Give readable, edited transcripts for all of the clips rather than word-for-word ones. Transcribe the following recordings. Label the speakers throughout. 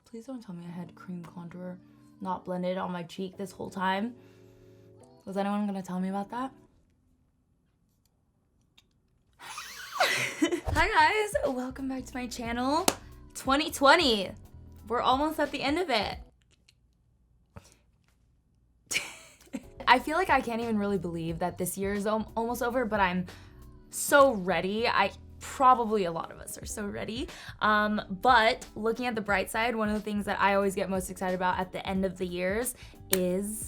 Speaker 1: Please don't tell me I had cream contour not blended on my cheek this whole time. Was anyone gonna tell me about that? Hi guys, welcome back to my channel. 2020, we're almost at the end of it. I feel like I can't even really believe that this year is almost over, but I'm so ready. Probably a lot of us are so ready. But looking at the bright side, one of the things that I always get most excited about at the end of the years is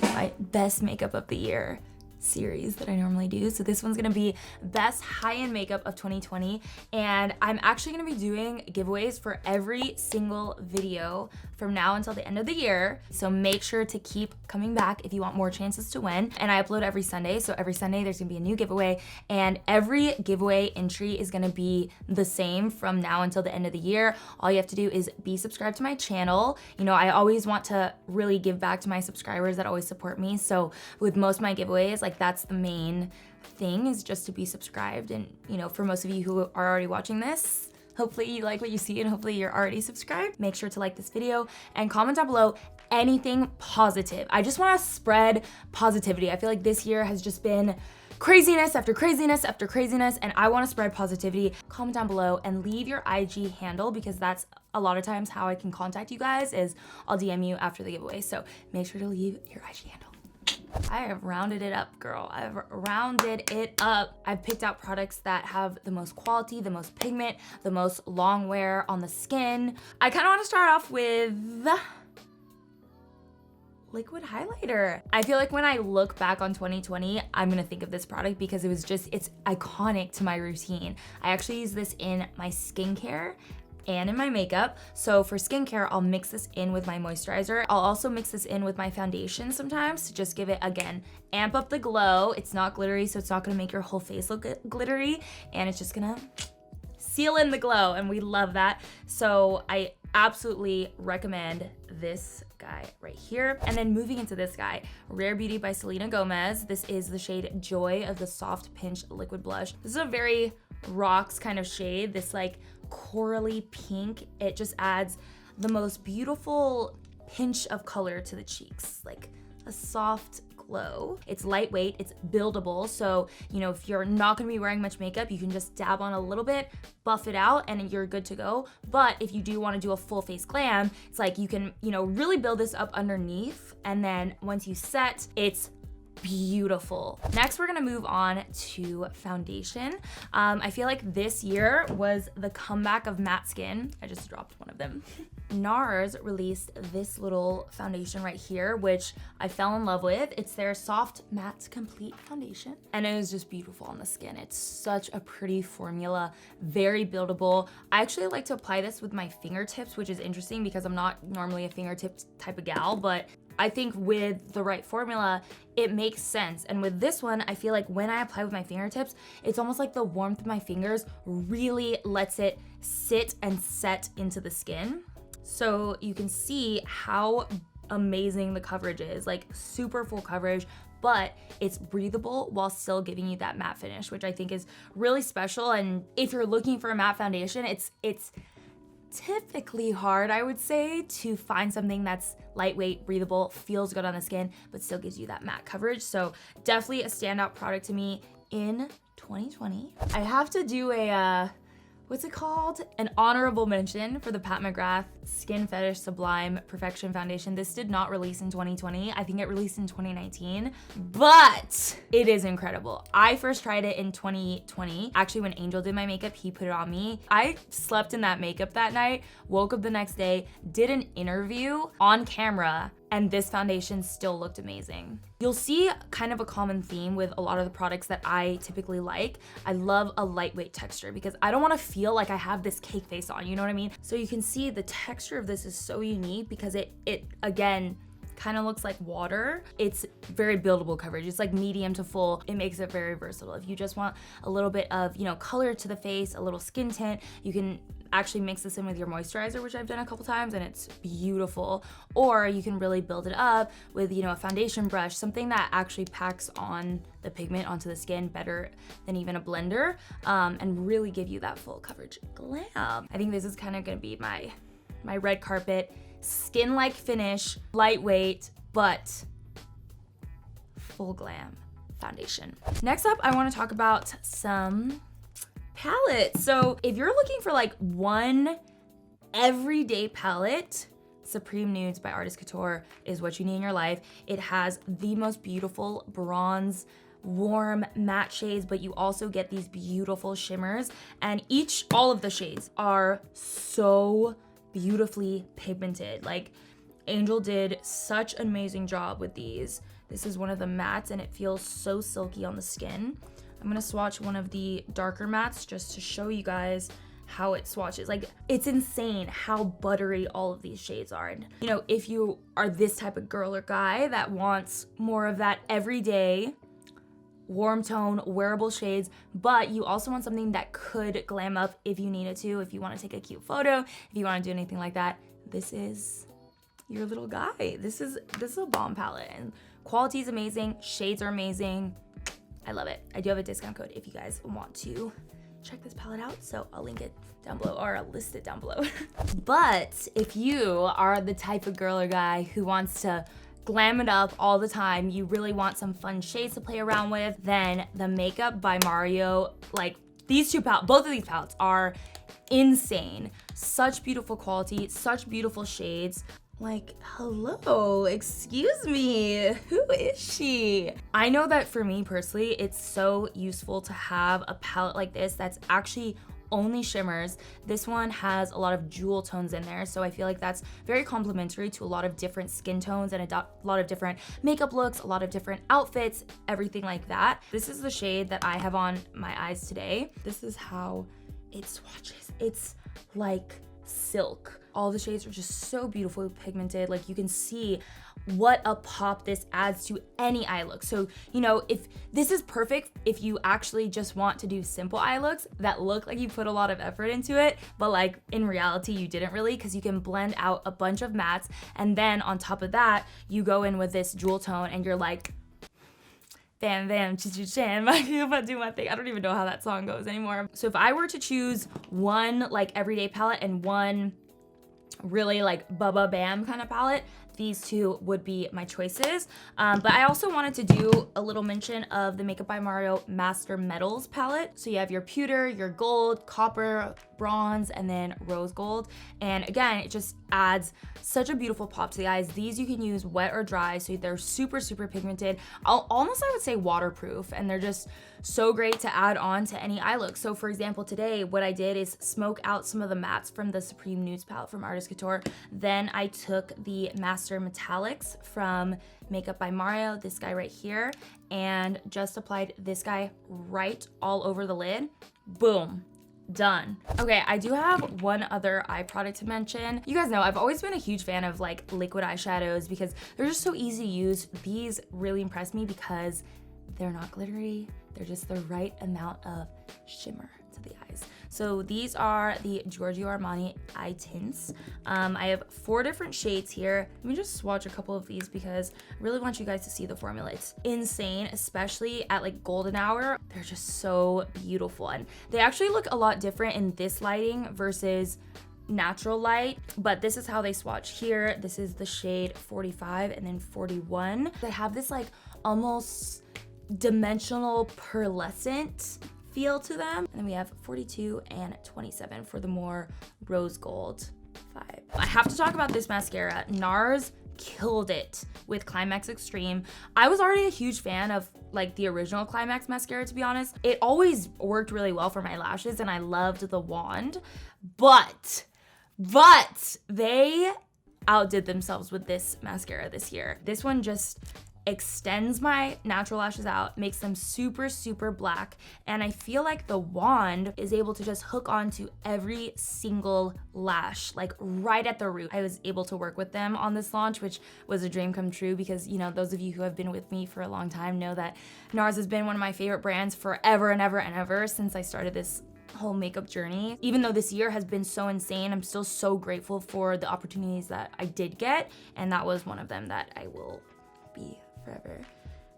Speaker 1: my best makeup of the year series that I normally do. So this one's gonna be best high-end makeup of 2020, and I'm actually gonna be doing giveaways for every single video from now until the end of the year. So make sure to keep coming back if you want more chances to win. And I upload every Sunday, so every Sunday there's gonna be a new giveaway, and every giveaway entry is gonna be the same from now until the end of the year. All you have to do is be subscribed to my channel. You know, I always want to really give back to my subscribers that always support me. So with most of my giveaways, like that's the main thing, is just to be subscribed. And you know, for most of you who are already watching this, hopefully you like what you see and hopefully you're already subscribed. Make sure to like this video and comment down below anything positive. I just want to spread positivity. I feel like this year has just been craziness after craziness after craziness, and I want to spread positivity. Comment down below and leave your IG handle, because that's a lot of times how I can contact you guys, is I'll DM you after the giveaway. So make sure to leave your IG handle. I have rounded it up, girl. I've rounded it up. I've picked out products that have the most quality, the most pigment, the most long wear on the skin. I kind of want to start off with liquid highlighter. I feel like when I look back on 2020, I'm gonna think of this product because it was just, it's iconic to my routine. I actually use this in my skincare and in my makeup. So for skincare, I'll mix this in with my moisturizer. I'll also mix this in with my foundation sometimes to just give it, again, amp up the glow. It's not glittery, so it's not gonna make your whole face look glittery, and it's just gonna seal in the glow, and we love that. So I absolutely recommend this guy right here. And then moving into this guy, Rare Beauty by Selena Gomez. This is the shade Joy of the Soft Pinch Liquid Blush. This is a very rocks kind of shade, this like corally pink. It just adds the most beautiful pinch of color to the cheeks, like a soft glow. It's lightweight, it's buildable, so you know, if you're not gonna be wearing much makeup, you can just dab on a little bit, buff it out, and you're good to go. But if you do want to do a full face glam, it's like you can, you know, really build this up underneath, and then once you set, it's beautiful. Next, we're gonna move on to foundation. I feel like this year was the comeback of matte skin. I just dropped one of them. NARS released this little foundation right here, which I fell in love with. It's their Soft Matte Complete Foundation, and it is just beautiful on the skin. It's such a pretty formula, very buildable. I actually like to apply this with my fingertips, which is interesting because I'm not normally a fingertip type of gal, but I think with the right formula, it makes sense. And with this one, I feel like when I apply with my fingertips, it's almost like the warmth of my fingers really lets it sit and set into the skin. So you can see how amazing the coverage is, like super full coverage, but it's breathable while still giving you that matte finish, which I think is really special. And if you're looking for a matte foundation, it's typically hard, I would say, to find something that's lightweight, breathable, feels good on the skin, but still gives you that matte coverage. So definitely a standout product to me in 2020. I have to do a, what's it called? An honorable mention for the Pat McGrath Skin Fetish Sublime Perfection Foundation. This did not release in 2020. I think it released in 2019, but it is incredible. I first tried it in 2020. Actually, when Angel did my makeup, he put it on me. I slept in that makeup that night, woke up the next day, did an interview on camera, and this foundation still looked amazing. You'll see kind of a common theme with a lot of the products that I typically like. I love a lightweight texture because I don't want to feel like I have this cake face on, you know what I mean? So you can see the texture of this is so unique because it again, kind of looks like water. It's very buildable coverage. It's like medium to full. It makes it very versatile. If you just want a little bit of, you know, color to the face, a little skin tint, you can actually mix this in with your moisturizer, which I've done a couple times, and it's beautiful. Or you can really build it up with, you know, a foundation brush, something that actually packs on the pigment onto the skin better than even a blender, and really give you that full coverage glam. I think this is kind of gonna be my red carpet, skin-like finish, lightweight, but full glam foundation. Next up, I wanna talk about some palettes. So if you're looking for like one everyday palette, Supreme Nudes by Artist Couture is what you need in your life. It has the most beautiful bronze, warm matte shades, but you also get these beautiful shimmers, and all of the shades are so beautifully pigmented. Like, Angel did such an amazing job with these. This is one of the mattes, and it feels so silky on the skin. I'm gonna swatch one of the darker mattes just to show you guys how it swatches. Like, it's insane how buttery all of these shades are. And, you know, if you are this type of girl or guy that wants more of that everyday warm tone, wearable shades, but you also want something that could glam up if you needed to, if you want to take a cute photo, if you want to do anything like that, this is your little guy. This is a bomb palette, and quality is amazing, shades are amazing. I love it. I do have a discount code if you guys want to check this palette out, so I'll link it down below, or I'll list it down below. But if you are the type of girl or guy who wants to glam it up all the time, you really want some fun shades to play around with, then the Makeup by Mario, like these two palettes, both of these palettes are insane. Such beautiful quality, such beautiful shades. Like, hello, excuse me, who is she? I know that for me personally, it's so useful to have a palette like this that's actually only shimmers. This one has a lot of jewel tones in there, so I feel like that's very complementary to a lot of different skin tones and a lot of different makeup looks, a lot of different outfits, everything like that. This is the shade that I have on my eyes today. This is how it swatches. It's like silk. All the shades are just so beautifully pigmented. Like, you can see what a pop this adds to any eye look. So, you know, if this is perfect if you actually just want to do simple eye looks that look like you put a lot of effort into it, but like in reality you didn't really, because you can blend out a bunch of mattes, and then on top of that you go in with this jewel tone and you're like, bam, bam, chan, I do my thing. I don't even know how that song goes anymore. So if I were to choose one like everyday palette and one really like bubba bam kind of palette, these two would be my choices. But I also wanted to do a little mention of the Makeup by Mario Master Metals palette. So you have your pewter, your gold, copper, bronze, and then rose gold. And again, it just adds such a beautiful pop to the eyes. These you can use wet or dry, so they're super, super pigmented. Almost I would say waterproof, and they're just so great to add on to any eye look. So for example, today what I did is smoke out some of the mattes from the Supreme Nudes palette from Artist Couture. Then I took the Master Metallics from Makeup by Mario, this guy right here, and just applied this guy right all over the lid. Boom. Done. Okay, I do have one other eye product to mention. You guys know I've always been a huge fan of like liquid eyeshadows because they're just so easy to use. These really impress me because they're not glittery. They're just the right amount of shimmer to the eyes. So these are the Giorgio Armani eye tints. I have 4 different shades here. Let me just swatch a couple of these because I really want you guys to see the formula. It's insane, especially at like golden hour. They're just so beautiful, and they actually look a lot different in this lighting versus natural light, but this is how they swatch here. This is the shade 45 and then 41. They have this like almost dimensional pearlescent feel to them. And then we have 42 and 27 for the more rose gold vibe. I have to talk about this mascara. NARS killed it with Climax Extreme. I was already a huge fan of like the original Climax mascara, to be honest. It always worked really well for my lashes and I loved the wand, but they outdid themselves with this mascara this year. This one just extends my natural lashes out, makes them super, super black, and I feel like the wand is able to just hook onto every single lash, like right at the root. I was able to work with them on this launch, which was a dream come true because, you know, those of you who have been with me for a long time know that NARS has been one of my favorite brands forever and ever and ever since I started this whole makeup journey. Even though this year has been so insane, I'm still so grateful for the opportunities that I did get, and that was one of them that I will be forever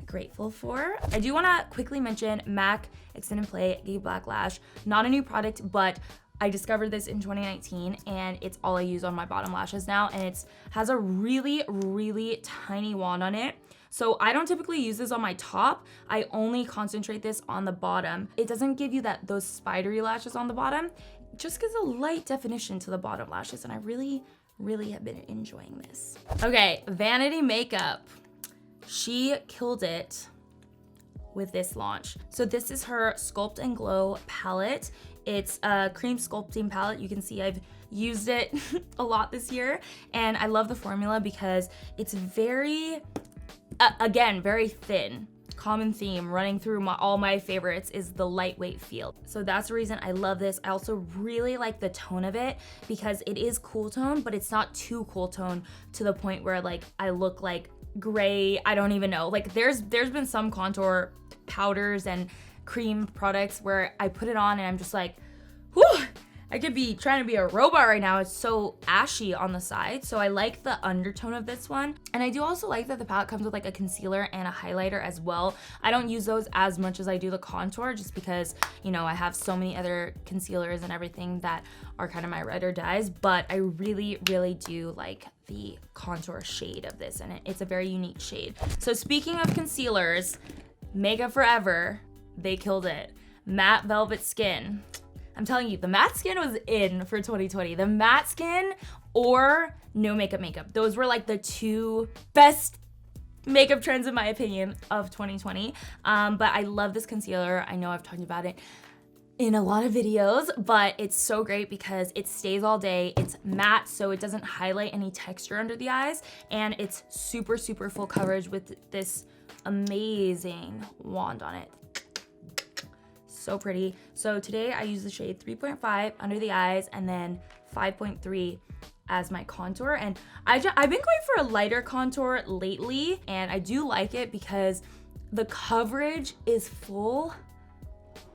Speaker 1: grateful for. I do want to quickly mention MAC Extend and Play Gay Black Lash. Not a new product, but I discovered this in 2019 and it's all I use on my bottom lashes now, and it has a really, really tiny wand on it. So I don't typically use this on my top. I only concentrate this on the bottom. It doesn't give you those spidery lashes on the bottom. It just gives a light definition to the bottom lashes, and I really have been enjoying this. Okay, Vanity Makeup. She killed it with this launch. So this is her Sculpt and Glow palette. It's a cream sculpting palette. You can see I've used it a lot this year, and I love the formula because it's very, again, very thin. Common theme running through all my favorites is the lightweight feel. So that's the reason I love this. I also really like the tone of it because it is cool tone, but it's not too cool tone to the point where like I look like gray. I don't even know. Like there's been some contour powders and cream products where I put it on and I'm just like, whew, I could be trying to be a robot right now. It's so ashy on the side. So I like the undertone of this one. And I do also like that the palette comes with like a concealer and a highlighter as well. I don't use those as much as I do the contour just because, you know, I have so many other concealers and everything that are kind of my ride or dies, but I really do like the contour shade of this, and it's a very unique shade. So speaking of concealers, Makeup Forever, they killed it. Matte Velvet Skin. I'm telling you, the matte skin was in for 2020. The matte skin or no makeup. Those were like the two best makeup trends in my opinion of 2020. But I love this concealer. I know I've talked about it in a lot of videos, but it's so great because it stays all day. It's matte, so it doesn't highlight any texture under the eyes, and it's super full coverage with this amazing wand on it. So pretty. So today I use the shade 3.5 under the eyes and then 5.3 as my contour. And I've been going for a lighter contour lately, and I do like it because the coverage is full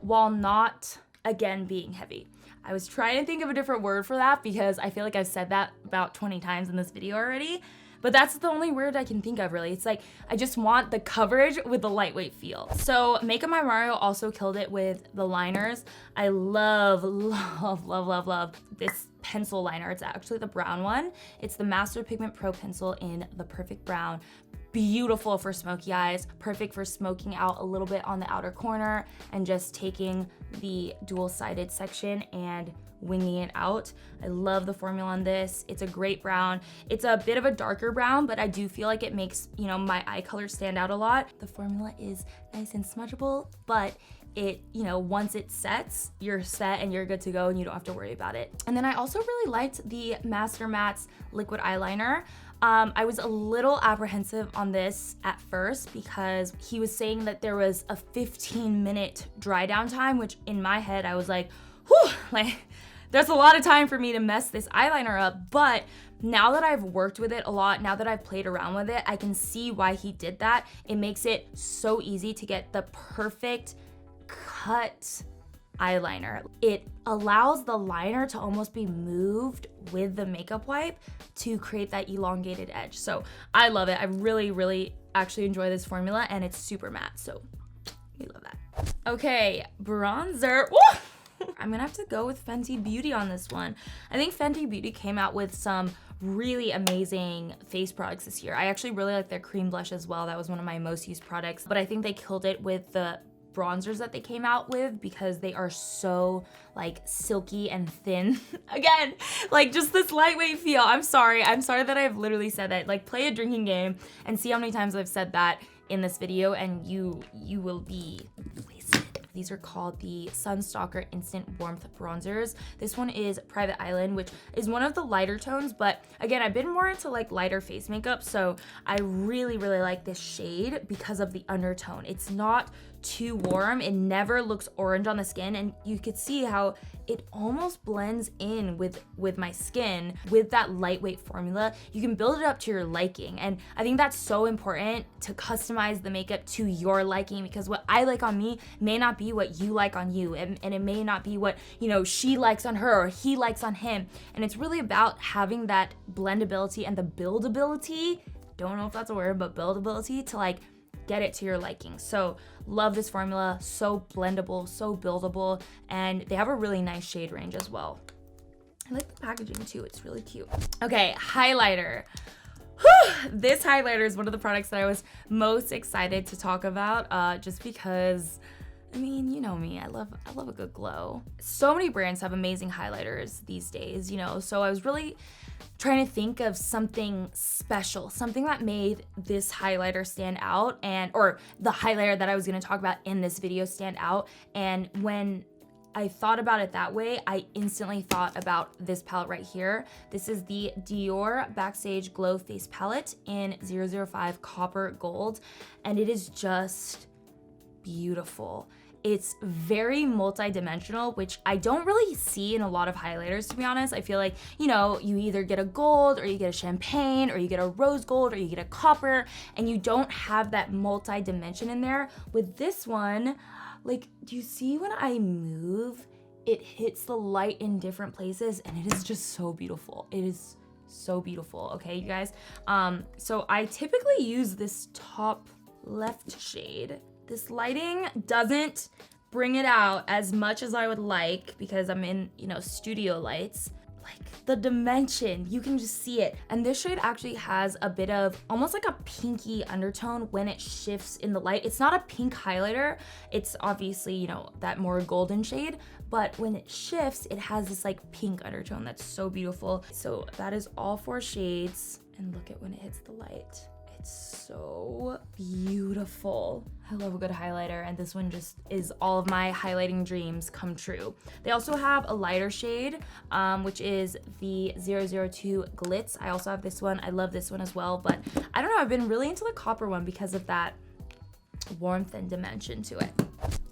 Speaker 1: while not, again, being heavy. I was trying to think of a different word for that because I feel like I've said that about 20 times in this video already. But that's the only word I can think of, really. It's like, I just want the coverage with the lightweight feel. So Makeup by Mario also killed it with the liners. I love this pencil liner. It's actually the brown one. It's the Master Pigment Pro Pencil in the Perfect Brown. Beautiful for smoky eyes, perfect for smoking out a little bit on the outer corner and just taking the dual-sided section and winging it out. I love the formula on this. It's a great brown. It's a bit of a darker brown, but I do feel like it makes, you know, my eye color stand out a lot. The formula is nice and smudgeable, but it, you know, once it sets, you're set and you're good to go and you don't have to worry about it. And then I also really liked the Master Matte's liquid eyeliner. I was a little apprehensive on this at first because he was saying that there was a 15-minute dry down time, which in my head I was like, whew, like there's a lot of time for me to mess this eyeliner up. But now that I've worked with it a lot, now that I've played around with it, I can see why he did that. It makes it so easy to get the perfect cut eyeliner. It allows the liner to almost be moved with the makeup wipe to create that elongated edge. So I love it. I really actually enjoy this formula, and it's super matte, so we love that. Okay, bronzer. Woo! I'm gonna have to go with Fenty Beauty on this one. I think Fenty Beauty came out with some really amazing face products this year. I actually really like their cream blush as well. That was one of my most used products, but I think they killed it with the bronzers that they came out with because they are so like silky and thin. Again, like just this lightweight feel. I'm sorry that I've literally said that. Like, play a drinking game and see how many times I've said that in this video, and you will be wasted. These are called the Sunstalker Instant Warmth Bronzers. This one is Private Island, which is one of the lighter tones, but again, I've been more into like lighter face makeup, so I really like this shade because of the undertone. It's not too warm. It never looks orange on the skin, and you could see how it almost blends in with my skin. With that lightweight formula, you can build it up to your liking, and I think that's so important to customize the makeup to your liking, because what I like on me may not be what you like on you, and it may not be what, you know, she likes on her or he likes on him. And it's really about having that blendability and the buildability, don't know if that's a word, but buildability to like get it to your liking. So love this formula, so blendable, so buildable, and they have a really nice shade range as well. I like the packaging too, it's really cute. Okay, highlighter. This highlighter is one of the products that I was most excited to talk about, just because, I mean, you know me, I love a good glow. So many brands have amazing highlighters these days, you know, so I was really trying to think of something special, something that made this highlighter stand out, or the highlighter that I was gonna talk about in this video stand out. And when I thought about it that way, I instantly thought about this palette right here. This is the Dior Backstage Glow Face Palette in 005 Copper Gold, and it is just beautiful. It's very multi-dimensional, which I don't really see in a lot of highlighters, to be honest. I feel like, you know, you either get a gold or you get a champagne or you get a rose gold or you get a copper, and you don't have that multi-dimension in there. With this one, like, do you see when I move, it hits the light in different places, and it is just so beautiful. It is so beautiful, okay, you guys? So I typically use this top left shade. This lighting doesn't bring it out as much as I would like because I'm in, you know, studio lights. Like the dimension, you can just see it. And this shade actually has a bit of almost like a pinky undertone when it shifts in the light. It's not a pink highlighter. It's obviously, you know, that more golden shade, but when it shifts, it has this like pink undertone that's so beautiful. So that is all 4 shades. And look at when it hits the light. It's so beautiful. I love a good highlighter, and this one just is all of my highlighting dreams come true. They also have a lighter shade, which is the 002 Glitz. I also have this one. I love this one as well, but I don't know, I've been really into the copper one because of that warmth and dimension to it.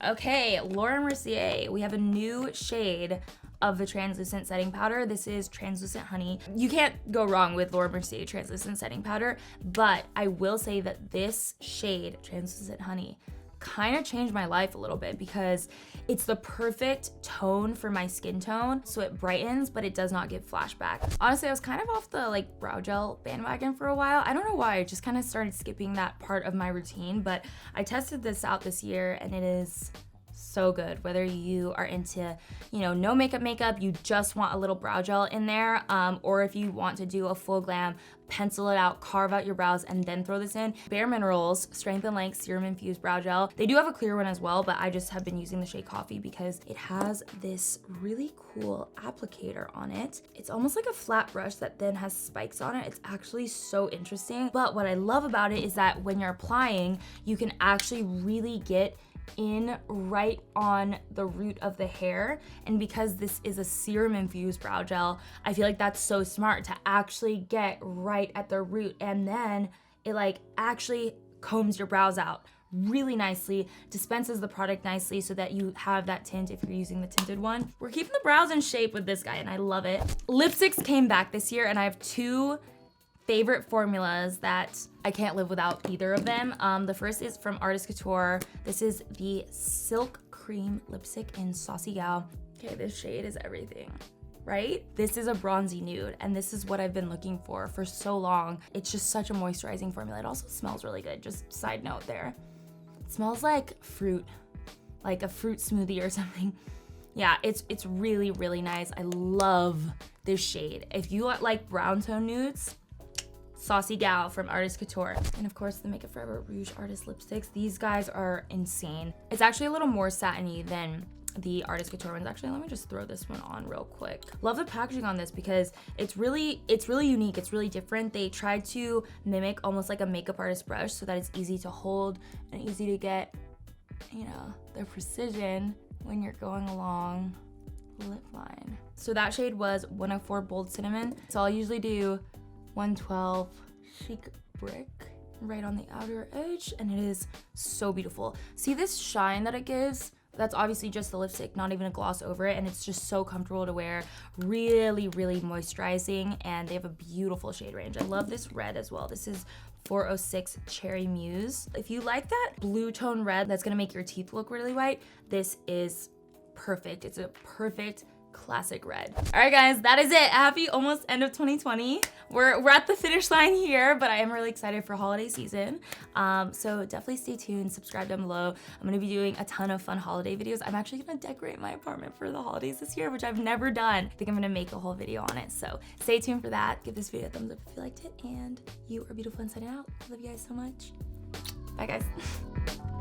Speaker 1: Okay, Laura Mercier. We have a new shade of the translucent setting powder. This is Translucent Honey. You can't go wrong with Laura Mercier translucent setting powder, but I will say that this shade, Translucent Honey, kind of changed my life a little bit because it's the perfect tone for my skin tone. So it brightens, but it does not give flashback. Honestly, I was kind of off the like brow gel bandwagon for a while. I don't know why, I just kind of started skipping that part of my routine, but I tested this out this year and it is so good. Whether you are into, you know, no makeup, you just want a little brow gel in there, or if you want to do a full glam, pencil it out, carve out your brows, and then throw this in. Bare Minerals Strength and Length Serum Infused Brow Gel. They do have a clear one as well, but I just have been using the shade Coffee because it has this really cool applicator on it. It's almost like a flat brush that then has spikes on it. It's actually so interesting. But what I love about it is that when you're applying, you can actually really get in right on the root of the hair. And because this is a serum infused brow gel, I feel like that's so smart to actually get right at the root, and then it like actually combs your brows out really nicely, dispenses the product nicely so that you have that tint if you're using the tinted one. We're keeping the brows in shape with this guy and I love it. Lipsticks came back this year and I have 2 favorite formulas that I can't live without either of them. The first is from Artist Couture. This is the Silk Cream Lipstick in Saucy Gal. Okay, this shade is everything, right? This is a bronzy nude, and this is what I've been looking for so long. It's just such a moisturizing formula. It also smells really good, just side note there. It smells like fruit, like a fruit smoothie or something. Yeah, it's really, really nice. I love this shade. If you like brown tone nudes, Saucy Gal from Artist Couture. And of course the Makeup Forever Rouge Artist lipsticks. These guys are insane. It's actually a little more satiny than the Artist Couture ones. Actually, let me just throw this one on real quick. Love the packaging on this because it's really unique. It's really different. They tried to mimic almost like a makeup artist brush so that it's easy to hold and easy to get, you know, the precision when you're going along the lip line. So that shade was 104 Bold Cinnamon. So I'll usually do 112 Chic Brick right on the outer edge, and it is so beautiful. See this shine that it gives? That's obviously just the lipstick, not even a gloss over it, and it's just so comfortable to wear. Really, really moisturizing, and they have a beautiful shade range. I love this red as well. This is 406 Cherry Muse. If you like that blue tone red that's gonna make your teeth look really white, this is perfect. It's a perfect classic red. All right, guys, that is it. Happy almost end of 2020. We're at the finish line here, but I am really excited for holiday season. So definitely stay tuned, subscribe down below. I'm gonna be doing a ton of fun holiday videos. I'm actually gonna decorate my apartment for the holidays this year, which I've never done. I think I'm gonna make a whole video on it. So stay tuned for that. Give this video a thumbs up if you liked it, and you are beautiful and signing out. I love you guys so much. Bye, guys.